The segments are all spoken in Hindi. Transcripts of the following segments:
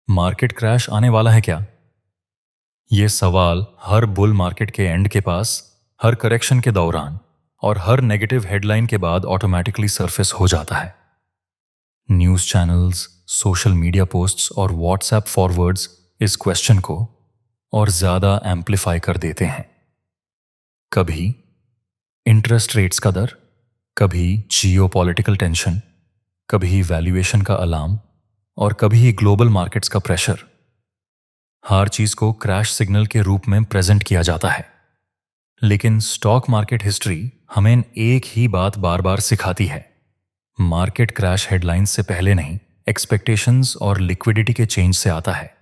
मार्केट क्रैश आने वाला है क्या? ये सवाल हर बुल मार्केट के एंड के पास, हर करेक्शन के दौरान और हर नेगेटिव हेडलाइन के बाद ऑटोमेटिकली सरफेस हो जाता है। News channels, social media posts और व्हाट्सएप फॉरवर्ड्स इस क्वेश्चन को और ज़्यादा एम्पलीफाई कर देते हैं। कभी इंटरेस्ट रेट्स का दर, कभी जियोपॉलिटिकल टेंशन, कभी वैल्यूएशन का अलार्म और कभी ग्लोबल मार्केट्स का प्रेशर। हर चीज को क्रैश सिग्नल के रूप में प्रेजेंट किया जाता है। लेकिन स्टॉक मार्केट हिस्ट्री हमें एक ही बात बार बार सिखाती है। मार्केट क्रैश हेडलाइंस से पहले नहीं, एक्सपेक्टेशंस और लिक्विडिटी के चेंज से आता है।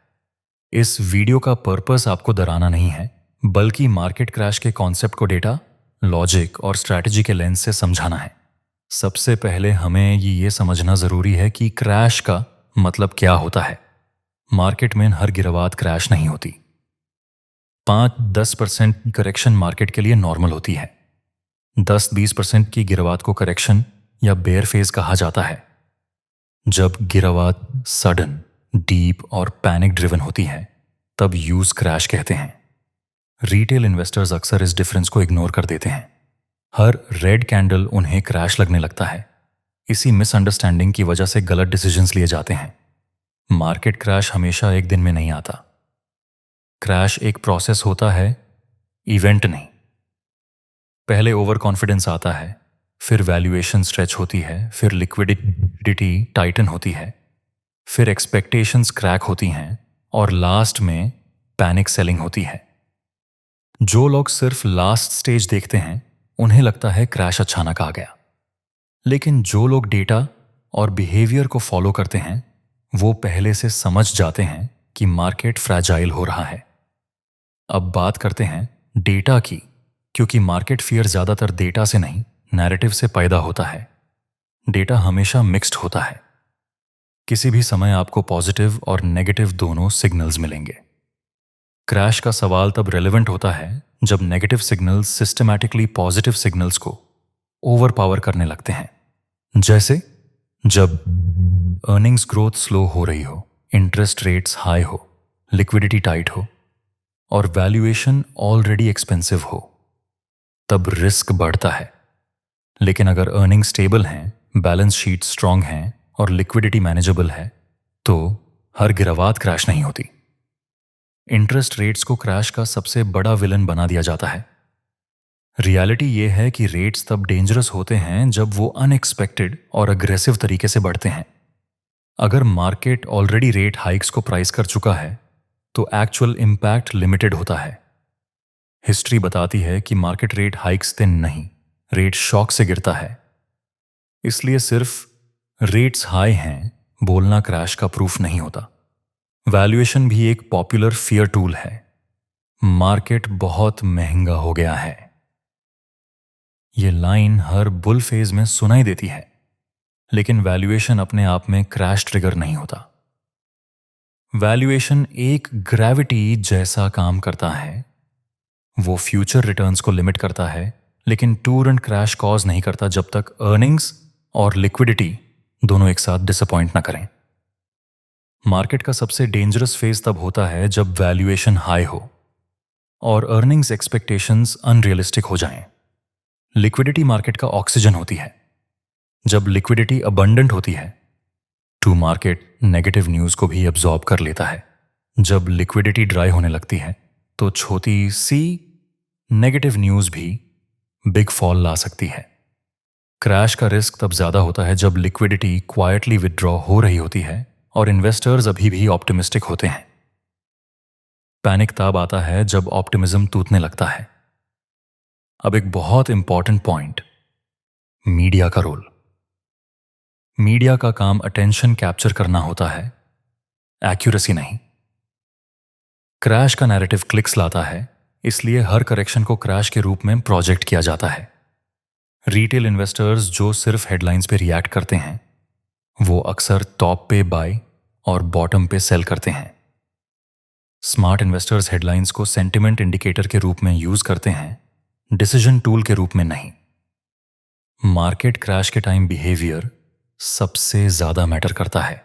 इस वीडियो का पर्पस आपको डराना नहीं है, बल्कि मार्केट क्रैश के कॉन्सेप्ट को डेटा, लॉजिक और स्ट्रैटेजी के लेंस से समझाना है। सबसे पहले हमें ये समझना जरूरी है कि क्रैश का मतलब क्या होता है। मार्केट में हर गिरावट क्रैश नहीं होती। 5-10% करेक्शन मार्केट के लिए नॉर्मल होती है। 10-20% की गिरावट को करेक्शन या बेयर फेज कहा जाता है। जब गिरावट सडन, डीप और पैनिक ड्रिवन होती है, तब यूज क्रैश कहते हैं। रिटेल इन्वेस्टर्स अक्सर इस डिफरेंस को इग्नोर कर देते हैं। हर रेड कैंडल उन्हें क्रैश लगने लगता है। इसी मिसअंडरस्टैंडिंग की वजह से गलत डिसीजंस लिए जाते हैं। मार्केट क्रैश हमेशा एक दिन में नहीं आता। क्रैश एक प्रोसेस होता है, इवेंट नहीं। पहले ओवर कॉन्फिडेंस आता है, फिर वैल्यूएशन स्ट्रेच होती है, फिर लिक्विडिटी टाइटन होती है, फिर एक्सपेक्टेशंस क्रैक होती हैं और लास्ट में पैनिक सेलिंग होती है। जो लोग सिर्फ लास्ट स्टेज देखते हैं, उन्हें लगता है क्रैश अचानक आ गया। लेकिन जो लोग डेटा और बिहेवियर को फॉलो करते हैं, वो पहले से समझ जाते हैं कि मार्केट फ्रैजाइल हो रहा है। अब बात करते हैं डेटा की, क्योंकि मार्केट फियर ज्यादातर डेटा से नहीं, नैरेटिव से पैदा होता है। डेटा हमेशा मिक्स्ड होता है। किसी भी समय आपको पॉजिटिव और नेगेटिव दोनों सिग्नल्स मिलेंगे। क्रैश का सवाल तब रेलेवेंट होता है जब negative signals systematically positive signals को ओवरपावर करने लगते हैं। जैसे जब अर्निंग्स ग्रोथ स्लो हो रही हो, इंटरेस्ट रेट्स हाई हो, लिक्विडिटी टाइट हो और वैल्यूएशन ऑलरेडी एक्सपेंसिव हो, तब रिस्क बढ़ता है। लेकिन अगर अर्निंग स्टेबल हैं, बैलेंस शीट स्ट्रांग हैं और लिक्विडिटी मैनेजेबल है, तो हर गिरावट क्रैश नहीं होती। इंटरेस्ट रेट्स को क्रैश का सबसे बड़ा विलन बना दिया जाता है। रियलिटी ये है कि रेट्स तब डेंजरस होते हैं जब वो अनएक्सपेक्टेड और अग्रेसिव तरीके से बढ़ते हैं। अगर मार्केट ऑलरेडी रेट हाइक्स को प्राइस कर चुका है, तो एक्चुअल इम्पैक्ट लिमिटेड होता है। हिस्ट्री बताती है कि मार्केट रेट हाइक्स से नहीं, रेट शॉक से गिरता है। इसलिए सिर्फ रेट्स हाई हैं बोलना क्रैश का प्रूफ नहीं होता। वैल्यूएशन भी एक पॉपुलर फियर टूल है। मार्केट बहुत महंगा हो गया है, ये लाइन हर बुल फेज में सुनाई देती है, लेकिन वैल्यूएशन अपने आप में क्रैश ट्रिगर नहीं होता। वैल्यूएशन एक ग्रेविटी जैसा काम करता है। वो फ्यूचर रिटर्न्स को लिमिट करता है, लेकिन टूर एंड क्रैश कॉज नहीं करता जब तक अर्निंग्स और लिक्विडिटी दोनों एक साथ डिसअपॉइंट ना करें। मार्केट का सबसे डेंजरस फेज तब होता है जब वैल्यूएशन हाई हो और अर्निंग्स एक्सपेक्टेशंस अनरियलिस्टिक हो जाएं। लिक्विडिटी मार्केट का ऑक्सीजन होती है। जब लिक्विडिटी अबंडेंट होती है, टू मार्केट नेगेटिव न्यूज को भी एब्जॉर्ब कर लेता है। जब लिक्विडिटी ड्राई होने लगती है, तो छोटी सी नेगेटिव न्यूज भी बिग फॉल ला सकती है। क्रैश का रिस्क तब ज्यादा होता है जब लिक्विडिटी क्वाइटली विदड्रॉ हो रही होती है और इन्वेस्टर्स अभी भी ऑप्टिमिस्टिक होते हैं। पैनिक तब आता है जब ऑप्टिमिज्म टूटने लगता है। अब एक बहुत इंपॉर्टेंट पॉइंट, मीडिया का रोल। मीडिया का काम अटेंशन कैप्चर करना होता है, एक्यूरेसी नहीं। क्रैश का नैरेटिव क्लिक्स लाता है, इसलिए हर करेक्शन को क्रैश के रूप में प्रोजेक्ट किया जाता है। रिटेल इन्वेस्टर्स जो सिर्फ हेडलाइंस पे रिएक्ट करते हैं, वो अक्सर टॉप पे बाय और बॉटम पे सेल करते हैं। स्मार्ट इन्वेस्टर्स हेडलाइंस को सेंटिमेंट इंडिकेटर के रूप में यूज करते हैं, डिसीजन टूल के रूप में नहीं। मार्केट क्रैश के टाइम बिहेवियर सबसे ज्यादा मैटर करता है,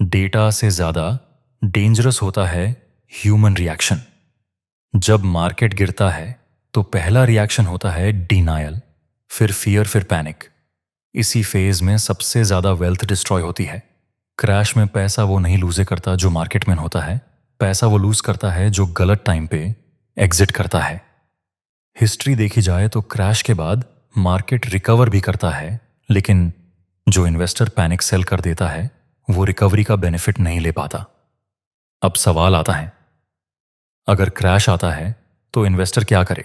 डेटा से ज्यादा डेंजरस होता है ह्यूमन रिएक्शन। जब मार्केट गिरता है तो पहला रिएक्शन होता है डिनायल, फिर फियर, फिर पैनिक। इसी फेज में सबसे ज्यादा वेल्थ डिस्ट्रॉय होती है। क्रैश में पैसा वो नहीं लूजे करता जो मार्केट में होता है, पैसा वो लूज करता है जो गलत टाइम पे एग्जिट करता है। हिस्ट्री देखी जाए तो क्रैश के बाद मार्केट रिकवर भी करता है, लेकिन जो इन्वेस्टर पैनिक सेल कर देता है वो रिकवरी का बेनिफिट नहीं ले पाता। अब सवाल आता है, अगर क्रैश आता है तो इन्वेस्टर क्या करे?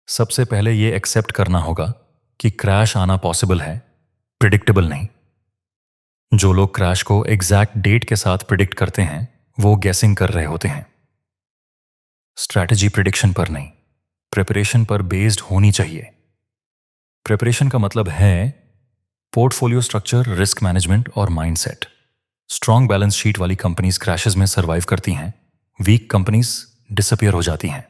सबसे पहले ये एक्सेप्ट करना होगा कि क्रैश आना पॉसिबल है, प्रिडिक्टेबल नहीं। जो लोग क्रैश को एग्जैक्ट डेट के साथ प्रिडिक्ट करते हैं वो गैसिंग कर रहे होते हैं। स्ट्रैटेजी प्रिडिक्शन पर नहीं, प्रिपरेशन पर बेस्ड होनी चाहिए। प्रिपरेशन का मतलब है पोर्टफोलियो स्ट्रक्चर, रिस्क मैनेजमेंट और माइंडसेट। स्ट्रॉन्ग बैलेंस शीट वाली कंपनीज क्रैशेस में सर्वाइव करती हैं, वीक कंपनीज डिसअपियर हो जाती हैं।